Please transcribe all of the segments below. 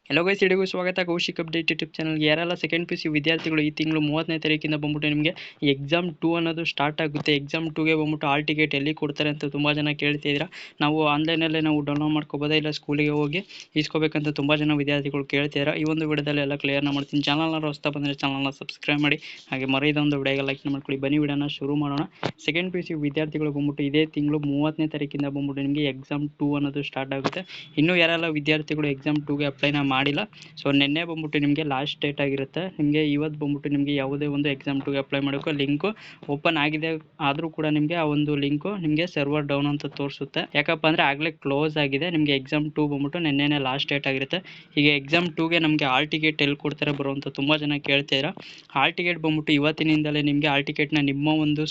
Hello guys, ಹಿಡಿಗೂ ಸ್ವಾಗತ Kaushik update YouTube ಚಾನಲ್ಗೆ. ಯಾರೆಲ್ಲ ಸೆಕೆಂಡ್ ಪಿ ಯು ಸಿ ವಿದ್ಯಾರ್ಥಿಗಳು ಈ ತಿಂಗಳು 30ನೇ ತಾರೀಕಿಂದ ಬಂದ್ಬಿಟ್ಟು ನಿಮಗೆ ಎಕ್ಸಾಮ್ 2 ಅನ್ನೋದು ಸ್ಟಾರ್ಟ್ ಆಗುತ್ತೆ. ಎಕ್ಸಾಮ್ 2ಗೆ ಬಂದ್ಬಿಟ್ಟು ಹಾಲ್ ಟಿಕೆಟ್ ಎಲ್ಲಿ ಕೊಡ್ತಾರೆ ಅಂತ ತುಂಬ ಜನ ಕೇಳ್ತಿದ್ದೀರಾ. ನಾವು ಆನ್ಲೈನಲ್ಲೇ ನಾವು ಡೌನ್ಲೋಡ್ ಮಾಡ್ಕೋಬೋದಾ, ಇಲ್ಲ ಸ್ಕೂಲಿಗೆ ಹೋಗಿ ಇಸ್ಕೋಬೇಕಂತ ತುಂಬ ಜನ ವಿದ್ಯಾರ್ಥಿಗಳು ಕೇಳ್ತಿದ್ದೀರಾ. ಈ ಒಂದು ವಿಡಿಯೋದಲ್ಲಿ ಎಲ್ಲ ಕ್ಲಿಯರ್ನ ಮಾಡ್ತೀನಿ. ಚಾನಲ್ನ ಹೊಸ್ತಾ ಬಂದರೆ ಚಾನಲ್ನ ಸಬ್ಸ್ಕ್ರೈಬ್ ಮಾಡಿ, ಹಾಗೆ ಮರೆಯದೊಂದು ವಿಡಿಯೋಗೆ ಲೈಕ್ ಮಾಡ್ಕೊಳ್ಳಿ. ಬನ್ನಿ ವಿಡಿಯೋನ ಶುರು ಮಾಡೋಣ. ಸೆಕೆಂಡ್ ಪಿ ಯು ಸಿ ವಿದ್ಯಾರ್ಥಿಗಳು ಬಂದ್ಬಿಟ್ಟು ಇದೇ ತಿಂಗಳು 30ನೇ ತಾರೀಕಿಂದ ಬಂದ್ಬಿಟ್ಟು ನಿಮಗೆ ಎಕ್ಸಾಮ್ 2 ಅನ್ನೋದು ಸ್ಟಾರ್ಟ್ ಆಗುತ್ತೆ. ಇನ್ನೂ ಯಾರೆಲ್ಲ ವಿದ್ಯಾರ್ಥಿಗಳು ಎಕ್ಸಾಮ್ 2ಗೆ ಅಪ್ಲೈನ ಮಾಡಿಲ್ಲ, ಸೊ ನಿನ್ನೆ ಬಂದ್ಬಿಟ್ಟು ನಿಮಗೆ ಲಾಸ್ಟ್ ಡೇಟ್ ಆಗಿರುತ್ತೆ. ನಿಮಗೆ ಇವತ್ತು ಬಂದ್ಬಿಟ್ಟು ನಿಮಗೆ ಯಾವುದೇ ಒಂದು ಎಕ್ಸಾಮ್ 2ಗೆ ಅಪ್ಲೈ ಮಾಡೋಕ್ಕೆ ಲಿಂಕು ಓಪನ್ ಆಗಿದೆ ಆದರೂ ಕೂಡ ನಿಮಗೆ ಆ ಒಂದು ಲಿಂಕು ನಿಮಗೆ ಸರ್ವರ್ ಡೌನ್ ಅಂತ ತೋರಿಸುತ್ತೆ. ಯಾಕಪ್ಪ ಅಂದರೆ ಆಗಲೇ ಕ್ಲೋಸ್ ಆಗಿದೆ. ನಿಮಗೆ ಎಕ್ಸಾಮ್ 2 ಬಂದ್ಬಿಟ್ಟು ನಿನ್ನೆನೇ ಲಾಸ್ಟ್ ಡೇಟ್ ಆಗಿರುತ್ತೆ. ಈಗ ಎಕ್ಸಾಮ್ 2ಗೆ ನಮಗೆ ಹಾಲ್ ಟಿಕೆಟ್ ಎಲ್ಲಿ ಕೊಡ್ತಾರೆ ಬರುವಂಥ ತುಂಬ ಜನ ಕೇಳ್ತಿದ್ದೀರಾ. ಹಾಲ್ ಟಿಕೆಟ್ ಬಂದ್ಬಿಟ್ಟು ಇವತ್ತಿನಿಂದಲೇ ನಿಮಗೆ ಹಾಲ್ ಟಿಕೆಟ್ನ ನಿಮ್ಮ ಒಂದು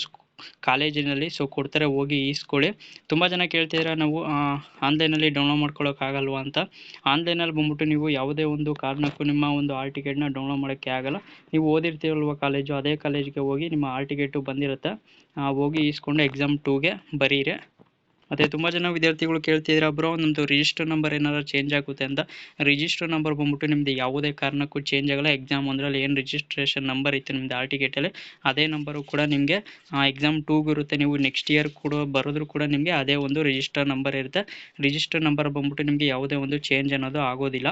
ಕಾಲೇಜಿನಲ್ಲಿ ಕೊಡ್ತಾರೆ, ಹೋಗಿ ಈಸ್ಕೊಳ್ಳಿ. ತುಂಬ ಜನ ಕೇಳ್ತಿದ್ದೀರಾ ನಾವು ಆನ್ಲೈನಲ್ಲಿ ಡೌನ್ಲೋಡ್ ಮಾಡ್ಕೊಳ್ಳೋಕ್ಕಾಗಲ್ವಾ ಅಂತ. ಆನ್ಲೈನಲ್ಲಿ ಬಂದ್ಬಿಟ್ಟು ನೀವು ಯಾವುದೇ ಒಂದು ಕಾರಣಕ್ಕೂ ನಿಮ್ಮ ಒಂದು ಹಾಲ್ ಟಿಕೆಟ್ನ ಡೌನ್ಲೋಡ್ ಮಾಡೋಕ್ಕೆ ಆಗಲ್ಲ. ನೀವು ಓದಿರ್ತೀರಲ್ವ ಕಾಲೇಜು, ಅದೇ ಕಾಲೇಜಿಗೆ ಹೋಗಿ ನಿಮ್ಮ ಹಾಲ್ ಟಿಕೆಟು ಬಂದಿರುತ್ತೆ, ಹೋಗಿ ಈಸ್ಕೊಂಡು ಎಕ್ಸಾಮ್ 2ಗೆ ಬರೀರಿ. ಮತ್ತು ತುಂಬ ಜನ ವಿದ್ಯಾರ್ಥಿಗಳು ಕೇಳ್ತಿದ್ದೀರಾ, ಬ್ರೋ ನಮ್ಮದು ರಿಜಿಸ್ಟರ್ ನಂಬರ್ ಏನಾದ್ರು ಚೇಂಜ್ ಆಗುತ್ತೆ ಅಂತ. ರಿಜಿಸ್ಟರ್ ನಂಬರ್ ಬಂದ್ಬಿಟ್ಟು ನಿಮ್ಮದು ಯಾವುದೇ ಕಾರಣಕ್ಕೂ ಚೇಂಜ್ ಆಗಲ್ಲ. ಎಕ್ಸಾಮ್ ಒಂದರಲ್ಲಿ ಏನು ರಿಜಿಸ್ಟ್ರೇಷನ್ ನಂಬರ್ ಇತ್ತು ನಿಮ್ಮದು ಹಾಲ್ ಟಿಕೆಟಲ್ಲಿ, ಅದೇ ನಂಬರು ಕೂಡ ನಿಮಗೆ ಎಕ್ಸಾಮ್ 2ಗೂ ಇರುತ್ತೆ. ನೀವು ನೆಕ್ಸ್ಟ್ ಇಯರ್ ಕೂಡ ಬರೋದ್ರೂ ಕೂಡ ನಿಮಗೆ ಅದೇ ಒಂದು ರಿಜಿಸ್ಟರ್ ನಂಬರ್ ಇರುತ್ತೆ. ರಿಜಿಸ್ಟರ್ ನಂಬರ್ ಬಂದ್ಬಿಟ್ಟು ನಿಮಗೆ ಯಾವುದೇ ಒಂದು ಚೇಂಜ್ ಅನ್ನೋದು ಆಗೋದಿಲ್ಲ.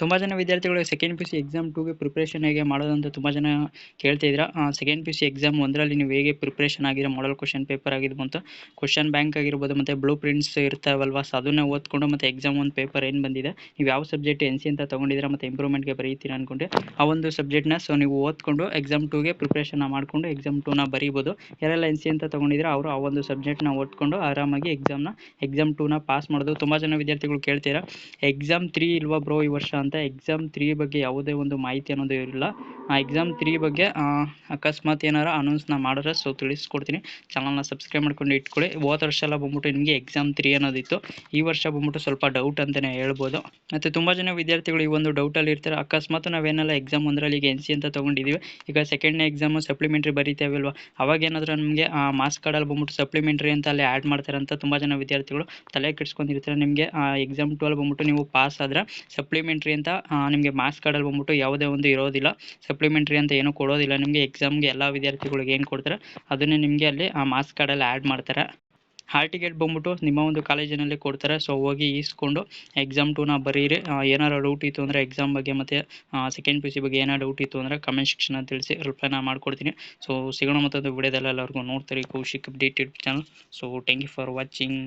ತುಂಬ ಜನ ವಿದ್ಯಾರ್ಥಿಗಳು second P U C exam 2ಗೆ ಪ್ರಿಪ್ರೇಷನ್ ಹೇಗೆ ಮಾಡೋದಂತ ತುಂಬ ಜನ ಕೇಳ್ತಿದ್ದೀರಾ. Second P U C exam 1ರಲ್ಲಿ ನೀವು ಹೇಗೆ ಪ್ರಿಪ್ರೇಷನ್ ಆಗಿರೋ ಮಾಡಲ್ ಕ್ವಶನ್ ಪೇಪರ್ ಆಗಿರ್ಬೋದು, ಮತ್ತು ಕ್ವಶನ್ ಬ್ಯಾಂಕ್ ಆಗಿರ್ಬೋದು, ಮತ್ತು ಬ್ಲೂ ಪ್ರಿಂಟ್ಸ್ ಇರ್ತಾವಲ್ವ, ಸೊ ಅದನ್ನೇ ಓದ್ಕೊಂಡು ಮತ್ತು ಎಕ್ಸಾಮ್ 1 ಪೇಪರ್ ಏನು ಬಂದಿದೆ, ನೀವು ಯಾವ ಸಬ್ಜೆಕ್ಟ್ NC ಅಂತ ತೊಗೊಂಡಿದ್ದೀರಾ ಮತ್ತು ಇಂಪ್ರೂವ್ಮೆಂಟ್ಗೆ ಬರೀತೀರಾ ಅಂದ್ಕೊಂಡೆ ಆ ಒಂದು ಸಬ್ಜೆಕ್ಟ್ನ ನೀವು ಓದ್ಕೊಂಡು ಎಕ್ಸಾಮ್ 2ಗೆ ಪ್ರಿಪ್ರೇಷನ್ ಮಾಡಿಕೊಂಡು ಎಕ್ಸಾಮ್ 2ನ ಬರೀಬೋದು. ಯಾರೆಲ್ಲ NC ಅಂತ ತೊಗೊಂಡಿದ್ದೀರಾ ಅವರು ಆ ಒಂದು ಸಬ್ಜೆಕ್ಟ್ನ ಓದ್ಕೊಂಡು ಆರಾಮಾಗಿ ಎಕ್ಸಾಮ್ 2ನ ಪಾಸ್ ಮಾಡೋದು. ತುಂಬ ಜನ ವಿದ್ಯಾರ್ಥಿಗಳು ಕೇಳ್ತೀರಾ, ಎಕ್ಸಾಮ್ 3 ಇಲ್ವಾ ಬ್ರೋ ಈ ವರ್ಷ ಅಂತ. ಎಕ್ಸಾಮ್ 3 ಬಗ್ಗೆ ಯಾವುದೇ ಒಂದು ಮಾಹಿತಿ ಅನ್ನೋದು ಇರಲಿಲ್ಲ. ಎಕ್ಸಾಮ್ 3 ಬಗ್ಗೆ ಅಕಸ್ಮಾತ್ ಏನಾರು ಅನೌನ್ಸ್ನ ಮಾಡಿದ್ರೆ ತಿಳಿಸ್ಕೊಡ್ತೀನಿ. ಚಾನಲ್ನ ಸಬ್ಸ್ಕ್ರೈಬ್ ಮಾಡ್ಕೊಂಡು ಇಟ್ಕೊಳ್ಳಿ. ಹೋದ ವರ್ಷ ಎಲ್ಲ ಬಂದ್ಬಿಟ್ಟು ನಿಮಗೆ ಎಕ್ಸಾಮ್ 3 ಅನ್ನೋದಿತ್ತು. ಈ ವರ್ಷ ಬಂದ್ಬಿಟ್ಟು ಸ್ವಲ್ಪ ಡೌಟ್ ಅಂತಲೇ ಹೇಳ್ಬೋದು. ಮತ್ತು ತುಂಬ ಜನ ವಿದ್ಯಾರ್ಥಿಗಳು ಈ ಒಂದು ಡೌಟಲ್ಲಿ ಇರ್ತಾರೆ, ಅಕಸ್ಮಾತ್ ನಾವೇನೆಲ್ಲ ಎಕ್ಸಾಮ್ 1ರಲ್ಲಿ ಈಗ NC ಅಂತ ತೊಗೊಂಡಿದ್ದೀವಿ, ಈಗ ಸೆಕೆಂಡ್ನೇ ಎಕ್ಸಾಮು ಸಪ್ಲಿಮೆಂಟ್ರಿ ಬರೀತೇವಲ್ವ, ಅವಾಗೇನಾದರೂ ನಮಗೆ ಮಾರ್ಕ್ಸ್ ಕಾರ್ಡಲ್ಲಿ ಬಂದ್ಬಿಟ್ಟು ಸಪ್ಲಿಮೆಂಟ್ರಿ ಅಂತ ಅಲ್ಲಿ ಆ್ಯಡ್ ಮಾಡ್ತಾರೆ ಅಂತ ತುಂಬ ಜನ ವಿದ್ಯಾರ್ಥಿಗಳು ತಲೆ ಕೆಡಿಸ್ಕೊಂಡಿರ್ತಾರೆ. ನಿಮಗೆ ಎಕ್ಸಾಮ್ 12 ಬಂದ್ಬಿಟ್ಟು ನೀವು ಪಾಸ್ ಆದರೆ ಸಪ್ಲಿಮೆಂಟ್ರಿ ಅಂತ ನಿಮಗೆ ಮಾರ್ಕ್ಸ್ ಕಾರ್ಡಲ್ಲಿ ಬಂದ್ಬಿಟ್ಟು ಯಾವುದೇ ಒಂದು ಇರೋದಿಲ್ಲ. ಸಪ್ಲಿಮೆಂಟ್ರಿ ಅಂತ ಏನೂ ಕೊಡೋದಿಲ್ಲ ನಿಮಗೆ. ಎಕ್ಸಾಮ್ಗೆ ಎಲ್ಲ ವಿದ್ಯಾರ್ಥಿಗಳಿಗೆ ಏನು ಕೊಡ್ತಾರೆ ಅದನ್ನೇ ನಿಮಗೆ ಅಲ್ಲಿ ಮಾರ್ಕ್ಸ್ ಕಾರ್ಡಲ್ಲಿ ಆ್ಯಡ್ ಮಾಡ್ತಾರೆ. ಹಾಲ್ ಟಿಕೆಟ್ ಬಂದ್ಬಿಟ್ಟು ನಿಮ್ಮ ಒಂದು ಕಾಲೇಜಿನಲ್ಲಿ ಕೊಡ್ತಾರೆ, ಸೊ ಹೋಗಿ ಈಸ್ಕೊಂಡು ಎಕ್ಸಾಮ್ 2ನ ಬರೀರಿ. ಏನಾರು ಡೌಟ್ ಇತ್ತು ಅಂದರೆ ಎಕ್ಸಾಮ್ ಬಗ್ಗೆ ಮತ್ತು ಸೆಕೆಂಡ್ ಪಿ ಯು ಸಿ ಬಗ್ಗೆ ಏನಾರು ಡೌಟ್ ಇತ್ತು ಅಂದರೆ ಕಮೆಂಟ್ ಸೆಕ್ಷನಲ್ಲಿ ತಿಳಿಸಿ, ರಿಪ್ಲೈನ ಮಾಡ್ಕೊಡ್ತೀನಿ. ಸೊ ಸಿಗೋಣ ಮತ್ತೊಂದು ವಿಡಿಯೋದಲ್ಲ. ಎಲ್ಲರಿಗೂ ನೋಡ್ತೀರಿ Kaushik update YouTube channel. So thank you for watching.